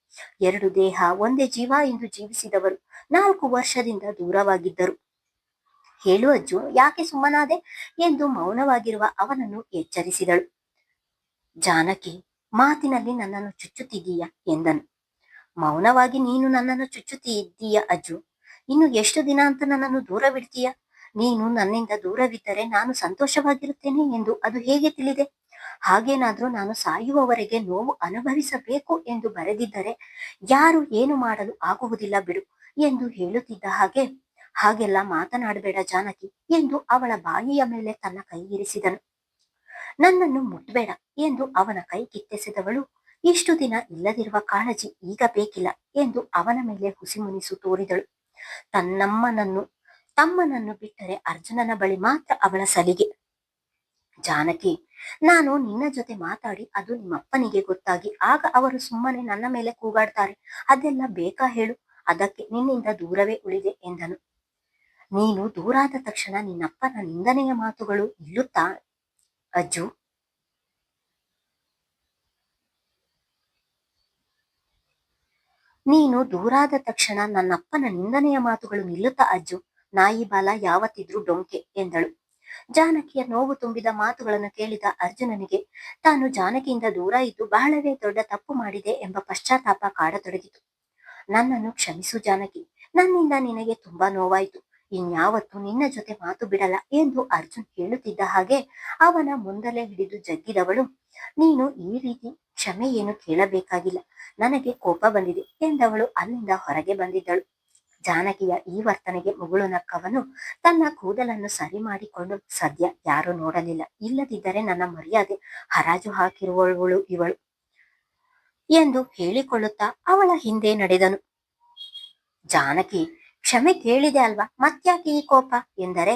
ಎರಡು ದೇಹ ಒಂದೇ ಜೀವ ಎಂದು ಜೀವಿಸಿದವರು 4 ವರ್ಷದಿಂದ ದೂರವಾಗಿದ್ದರು. ಹೇಳು ಅಜ್ಜು, ಯಾಕೆ ಸುಮ್ಮನಾದೆ ಎಂದು ಮೌನವಾಗಿರುವ ಅವನನ್ನು ಎಚ್ಚರಿಸಿದಳು. ಜಾನಕಿ, ಮಾತಿನಲ್ಲಿ ನನ್ನನ್ನು ಚುಚ್ಚುತ್ತಿದ್ದೀಯ ಎಂದನು. ಮೌನವಾಗಿ ನೀನು ನನ್ನನ್ನು ಚುಚ್ಚುತ್ತಿದ್ದೀಯ ಅಜ್ಜು. ಇನ್ನು ಎಷ್ಟು ದಿನ ಅಂತ ನನ್ನನ್ನು ದೂರವಿಡ್ತೀಯ? ನೀನು ನನ್ನಿಂದ ದೂರವಿದ್ದರೆ ನಾನು ಸಂತೋಷವಾಗಿರುತ್ತೇನೆ ಎಂದು ಅದು ಹೇಗೆ ತಿಳಿದೆ? ಹಾಗೇನಾದ್ರೂ ನಾನು ಸಾಯುವವರೆಗೆ ನೋವು ಅನುಭವಿಸಬೇಕು ಎಂದು ಬರೆದಿದ್ದರೆ ಯಾರು ಏನು ಮಾಡಲು ಆಗುವುದಿಲ್ಲ ಬಿಡು ಎಂದು ಹೇಳುತ್ತಿದ್ದ ಹಾಗೆ, ಹಾಗೆಲ್ಲ ಮಾತನಾಡಬೇಡ ಜಾನಕಿ ಎಂದು ಅವಳ ಬಾಯಿಯ ಮೇಲೆ ತನ್ನ ಕೈ ಇರಿಸಿದನು. ನನ್ನನ್ನು ಮುಟ್ಬೇಡ ಎಂದು ಅವನ ಕೈ ಕಿತ್ತೆಸೆದವಳು, ಇಷ್ಟು ದಿನ ಇಲ್ಲದಿರುವ ಕಾಳಜಿ ಈಗ ಬೇಕಿಲ್ಲ ಎಂದು ಅವನ ಮೇಲೆ ಹುಸಿಮುನಿಸು ತೋರಿದಳು. ತಮ್ಮನನ್ನು ಬಿಟ್ಟರೆ ಅರ್ಜುನನ ಬಳಿ ಮಾತ್ರ ಅವಳ ಸಲಿಗೆ. ಜಾನಕಿ, ನಾನು ನಿನ್ನ ಜೊತೆ ಮಾತಾಡಿ ಅದು ನಿಮ್ಮಪ್ಪನಿಗೆ ಗೊತ್ತಾಗಿ ಆಗ ಅವರು ಸುಮ್ಮನೆ ನನ್ನ ಮೇಲೆ ಕೂಗಾಡ್ತಾರೆ. ಅದೆಲ್ಲ ಬೇಕಾ ಹೇಳು? ಅದಕ್ಕೆ ನಿನ್ನಿಂದ ದೂರವೇ ಉಳಿದೆ ಎಂದನು. ನೀನು ದೂರಾದ ತಕ್ಷಣ ನಿನ್ನಪ್ಪನ ನಿಂದನೆಯ ಮಾತುಗಳು ಅಜ್ಜು, ನೀನು ದೂರಾದ ತಕ್ಷಣ ನನ್ನಪ್ಪನ ನಿಂದನೆಯ ಮಾತುಗಳು ನಿಲ್ಲುತ್ತಾ ಅಜ್ಜು. ನಾಯಿ ಬಾಲ ಯಾವತ್ತಿದ್ರೂ ಡೊಂಕೆ ಎಂದಳು. ಜಾನಕಿಯ ನೋವು ತುಂಬಿದ ಮಾತುಗಳನ್ನು ಕೇಳಿದ ಅರ್ಜುನನಿಗೆ ತಾನು ಜಾನಕಿಯಿಂದ ದೂರ ಇದ್ದು ಬಹಳವೇ ದೊಡ್ಡ ತಪ್ಪು ಮಾಡಿದೆ ಎಂಬ ಪಶ್ಚಾತ್ತಾಪ ಕಾಡತೊಡಗಿತು. ನನ್ನನ್ನು ಕ್ಷಮಿಸು ಜಾನಕಿ, ನನ್ನಿಂದ ನಿನಗೆ ತುಂಬಾ ನೋವಾಯಿತು. ಇನ್ಯಾವತ್ತೂ ನಿನ್ನ ಜೊತೆ ಮಾತು ಬಿಡಲ್ಲ ಎಂದು ಅರ್ಜುನ್ ಹೇಳುತ್ತಿದ್ದ ಹಾಗೆ ಅವನ ಮುಂದಲೇ ಹಿಡಿದು ಜಗ್ಗಿದವಳು, ನೀನು ಈ ರೀತಿ ಕ್ಷಮೆ ಏನು ಕೇಳಬೇಕಾಗಿಲ್ಲ, ನನಗೆ ಕೋಪ ಬಂದಿದೆ ಎಂದವಳು ಅಲ್ಲಿಂದ ಹೊರಗೆ ಬಂದಿದ್ದಳು. ಜಾನಕಿಯ ಈ ವರ್ತನೆಗೆ ಮುಗುಳು ನಕ್ಕವನು ತನ್ನ ಕೂದಲನ್ನು ಸರಿ ಮಾಡಿಕೊಂಡು, ಸದ್ಯ ಯಾರೂ ನೋಡಲಿಲ್ಲ, ಇಲ್ಲದಿದ್ದರೆ ನನ್ನ ಮರ್ಯಾದೆ ಹರಾಜು ಹಾಕಿರುವವಳು ಇವಳು ಎಂದು ಹೇಳಿಕೊಳ್ಳುತ್ತಾ ಅವಳ ಹಿಂದೆ ನಡೆದನು. ಜಾನಕಿ, ಕ್ಷಮೆ ಕೇಳಿದೆ ಅಲ್ವಾ, ಮತ್ಯಾಕೆ ಈ ಕೋಪ ಎಂದರೆ,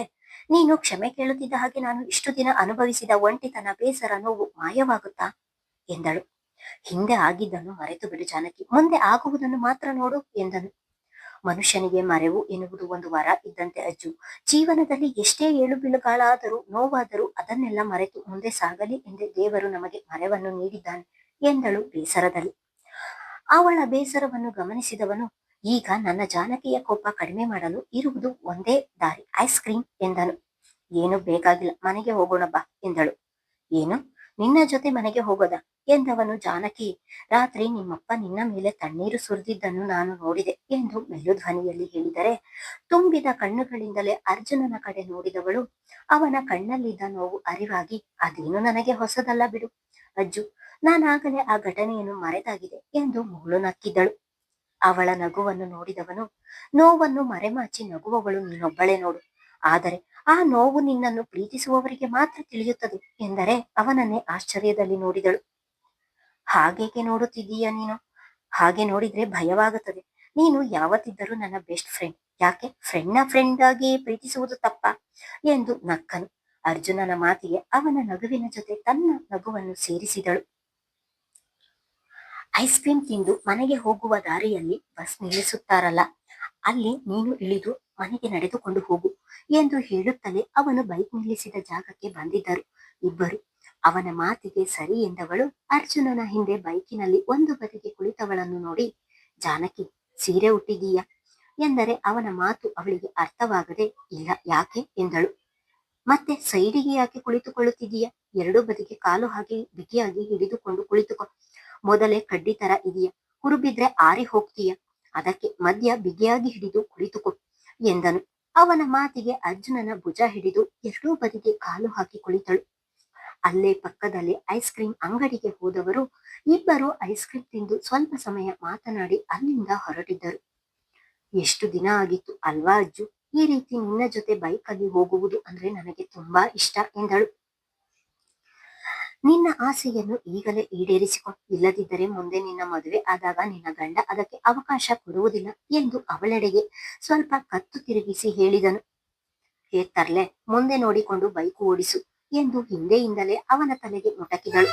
ನೀನು ಕ್ಷಮೆ ಕೇಳುತ್ತಿದ್ದ ಹಾಗೆ ನಾನು ಇಷ್ಟು ದಿನ ಅನುಭವಿಸಿದ ಒಂಟಿತನ, ಬೇಸರ, ನೋವು ಮಾಯವಾಗುತ್ತಾ ಎಂದಳು. ಹಿಂದೆ ಆಗಿದ್ದನ್ನು ಮರೆತು ಬಿಡು ಜಾನಕಿ, ಮುಂದೆ ಆಗುವುದನ್ನು ಮಾತ್ರ ನೋಡು ಎಂದನು. ಮನುಷ್ಯನಿಗೆ ಮರೆವು ಎನ್ನುವುದು ಒಂದು ವರ ಇದ್ದಂತೆ ಅಜ್ಜು. ಜೀವನದಲ್ಲಿ ಎಷ್ಟೇ ಏಳು ಬೀಳುಗಳಾದರೂ ನೋವಾದರೂ ಅದನ್ನೆಲ್ಲ ಮರೆತು ಮುಂದೆ ಸಾಗಲಿ ಎಂದೇ ದೇವರು ನಮಗೆ ಮರೆವನ್ನು ನೀಡಿದ್ದಾನೆ ಎಂದಳು ಬೇಸರದಲ್ಲಿ. ಅವಳ ಬೇಸರವನ್ನು ಗಮನಿಸಿದವನು, ಈಗ ನನ್ನ ಜಾನಕಿಯ ಕೋಪ ಕಡಿಮೆ ಮಾಡಲು ಇರುವುದು ಒಂದೇ ದಾರಿ, ಐಸ್ ಕ್ರೀಮ್ ಎಂದನು. ಏನು ಬೇಕಾಗಿಲ್ಲ, ಮನೆಗೆ ಹೋಗೋಣ ಬಾ ಎಂದಳು. ಏನು, ನಿನ್ನ ಜೊತೆ ಮನೆಗೆ ಹೋಗೋದ ಎಂದವನು. ಜಾನಕಿ, ರಾತ್ರಿ ನಿಮ್ಮಪ್ಪ ನಿನ್ನ ಮೇಲೆ ತಣ್ಣೀರು ಸುರಿದಿದ್ದನ್ನು ನಾನು ನೋಡಿದೆ ಎಂದು ಮೆಲ್ಲು ಧ್ವನಿಯಲ್ಲಿ ಹೇಳಿದರೆ, ತುಂಬಿದ ಕಣ್ಣುಗಳಿಂದಲೇ ಅರ್ಜುನನ ಕಡೆ ನೋಡಿದವಳು ಅವನ ಕಣ್ಣಲ್ಲಿದ್ದ ನೋವು ಅರಿವಾಗಿ, ಅದೇನು ನನಗೆ ಹೊಸದಲ್ಲ ಬಿಡು ಅಜ್ಜು, ನಾನಾಗಲೇ ಆ ಘಟನೆಯನ್ನು ಮರೆತಾಗಿದೆ ಎಂದು ಮುಗುಳು ನಕ್ಕಿದ್ದಳು. ಅವಳ ನಗುವನ್ನು ನೋಡಿದವನು, ನೋವನ್ನು ಮರೆಮಾಚಿ ನಗುವವಳು ನೀನೊಬ್ಬಳೇ ನೋಡು, ಆದರೆ ಆ ನೋವು ನಿನ್ನನ್ನು ಪ್ರೀತಿಸುವವರಿಗೆ ಮಾತ್ರ ತಿಳಿಯುತ್ತದೆ ಎಂದರೆ ಅವನನ್ನೇ ಆಶ್ಚರ್ಯದಲ್ಲಿ ನೋಡಿದಳು. ಹಾಗೇಕೆ ನೋಡುತ್ತಿದ್ದೀಯ ನೀನು? ಹಾಗೆ ನೋಡಿದ್ರೆ ಭಯವಾಗುತ್ತದೆ. ನೀನು ಯಾವತ್ತಿದ್ದರೂ ನನ್ನ ಬೆಸ್ಟ್ ಫ್ರೆಂಡ್, ಯಾಕೆ ಫ್ರೆಂಡ್ ಆಗಿ ಪ್ರೀತಿಸುವುದು ತಪ್ಪ ಎಂದು ನಕ್ಕನು. ಅರ್ಜುನನ ಮಾತಿಗೆ ಅವನ ನಗುವಿನ ಜೊತೆ ತನ್ನ ನಗುವನ್ನು ಸೇರಿಸಿದಳು. ಐಸ್ ಕ್ರೀಮ್ ತಿಂದು ಮನೆಗೆ ಹೋಗುವ ದಾರಿಯಲ್ಲಿ ಬಸ್ ನಿಲ್ಲಿಸುತ್ತಾರಲ್ಲ, ಅಲ್ಲಿ ನೀನು ಇಳಿದು ಮನೆಗೆ ನಡೆದುಕೊಂಡು ಹೋಗು ಎಂದು ಹೇಳುತ್ತಲೇ ಅವನು ಬೈಕ್ ನಿಲ್ಲಿಸಿದ ಜಾಗಕ್ಕೆ ಬಂದಿದ್ದರು ಇಬ್ಬರು. ಅವನ ಮಾತಿಗೆ ಸರಿ ಎಂದವಳು ಅರ್ಜುನನ ಹಿಂದೆ ಬೈಕಿನಲ್ಲಿ ಒಂದು ಬದಿಗೆ ಕುಳಿತವಳನ್ನು ನೋಡಿ, ಜಾನಕಿ, ಸೀರೆ ಉಟ್ಟಿದೀಯಾ ಎಂದರೆ ಅವನ ಮಾತು ಅವಳಿಗೆ ಅರ್ಥವಾಗದೆ, ಇಲ್ಲ ಯಾಕೆ ಎಂದಳು. ಮತ್ತೆ ಸೈಡಿಗೆ ಯಾಕೆ ಕುಳಿತುಕೊಳ್ಳುತ್ತಿದೀಯ? ಎರಡು ಬದಿಗೆ ಕಾಲು ಹಾಕಿ ಬಿಗಿಯಾಗಿ ಹಿಡಿದುಕೊಂಡು ಕುಳಿತುಕೊ. ಮೊದಲೇ ಕಡ್ಡಿ ತರ ಇದೆಯಾ, ಹುರುಬಿದ್ರೆ ಆರಿ ಹೋಗ್ತೀಯ, ಅದಕ್ಕೆ ಮಧ್ಯ ಬಿಗಿಯಾಗಿ ಹಿಡಿದು ಕುಳಿತುಕೊ ಎಂದನು. ಅವನ ಮಾತಿಗೆ ಅರ್ಜುನನ ಭುಜ ಹಿಡಿದು ಎರಡೂ ಬದಿಗೆ ಕಾಲು ಹಾಕಿ ಕುಳಿತಳು. ಅಲ್ಲೇ ಪಕ್ಕದಲ್ಲಿ ಐಸ್ ಕ್ರೀಮ್ ಅಂಗಡಿಗೆ ಹೋದವರು ಇಬ್ಬರು ಐಸ್ ಕ್ರೀಮ್ ತಿಂದು ಸ್ವಲ್ಪ ಸಮಯ ಮಾತನಾಡಿ ಅಲ್ಲಿಂದ ಹೊರಟಿದ್ದರು. ಎಷ್ಟು ದಿನ ಆಗಿತ್ತು ಅಲ್ವಾ ಅಜ್ಜು, ಈ ರೀತಿ ನಿನ್ನ ಜೊತೆ ಬೈಕಲ್ಲಿ ಹೋಗುವುದು ಅಂದ್ರೆ ನನಗೆ ತುಂಬಾ ಇಷ್ಟ ಎಂದಳು. ನಿನ್ನ ಆಸೆಯನ್ನು ಈಗಲೇ ಈಡೇರಿಸಿಕೊ, ಇಲ್ಲದಿದ್ದರೆ ಮುಂದೆ ನಿನ್ನ ಮದುವೆ ಆದಾಗ ನಿನ್ನ ಗಂಡ ಅದಕ್ಕೆ ಅವಕಾಶ ಕೊಡುವುದಿಲ್ಲ ಎಂದು ಅವಳೆಡೆಗೆ ಸ್ವಲ್ಪ ಕತ್ತು ತಿರುಗಿಸಿ ಹೇಳಿದನು. ಹೇ ತರ್ಲೆ, ಮುಂದೆ ನೋಡಿಕೊಂಡು ಬೈಕು ಓಡಿಸು ಎಂದು ಹಿಂದೆಯಿಂದಲೇ ಅವನ ತಲೆಗೆ ಮುಟಕಿದಳು.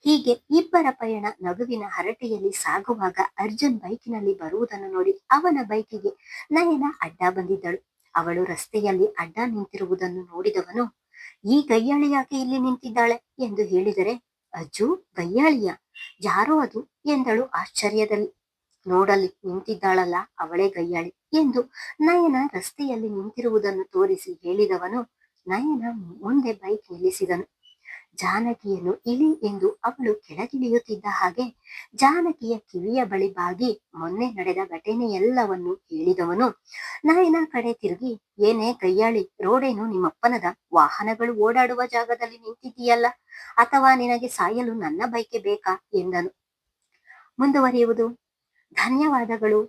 ಹೀಗೆ ಇಬ್ಬರ ಪಯಣ ನಗುವಿನ ಹರಟೆಯಲ್ಲಿ ಸಾಗುವಾಗ ಅರ್ಜುನ್ ಬೈಕಿನಲ್ಲಿ ಬರುವುದನ್ನು ನೋಡಿ ಅವನ ಬೈಕಿಗೆ ನಯನ ಅಡ್ಡ ಬಂದಿದ್ದಳು. ಅವಳು ರಸ್ತೆಯಲ್ಲಿ ಅಡ್ಡ ನಿಂತಿರುವುದನ್ನು ನೋಡಿದವನು, ಈ ಗಯ್ಯಾಳಿ ಯಾಕೆ ಇಲ್ಲಿ ನಿಂತಿದ್ದಾಳೆ ಎಂದು ಹೇಳಿದರೆ, ಅಜ್ಜು, ಗಯ್ಯಾಳಿಯ ಯಾರೋ ಅದು ಎಂದಳು ಆಶ್ಚರ್ಯದಲ್ಲಿ. ನೋಡಲ್ಲಿ ನಿಂತಿದ್ದಾಳಲ್ಲ, ಅವಳೇ ಗಯ್ಯಾಳಿ ಎಂದು ನಯನ ರಸ್ತೆಯಲ್ಲಿ ನಿಂತಿರುವುದನ್ನು ತೋರಿಸಿ ಹೇಳಿದವನು ನಯನ ಮುಂದೆ ಬೈಕ್ ನಿಲ್ಲಿಸಿದನು. ಜಾನಕಿಯನ್ನು ಇಳಿ ಎಂದು ಅವಳು ಕೆಳಗಿಳಿಯುತ್ತಿದ್ದ ಹಾಗೆ ಜಾನಕಿಯ ಕಿವಿಯ ಬಳಿ ಬಾಗಿ ಮೊನ್ನೆ ನಡೆದ ಘಟನೆಯೆಲ್ಲವನ್ನು ಹೇಳಿದವನು ನಯನ ಕಡೆ ತಿರುಗಿ, ಏನೇ ಕೈಯಾಳಿ, ರೋಡೇನು ನಿಮ್ಮಪ್ಪನದ, ವಾಹನಗಳು ಓಡಾಡುವ ಜಾಗದಲ್ಲಿ ನಿಂತಿದ್ದೀಯಲ್ಲ, ಅಥವಾ ನಿನಗೆ ಸಾಯಲು ನನ್ನ ಬೈಕೆ ಬೇಕಾ ಎಂದನು. ಮುಂದುವರಿಯುವುದು. ಧನ್ಯವಾದಗಳು.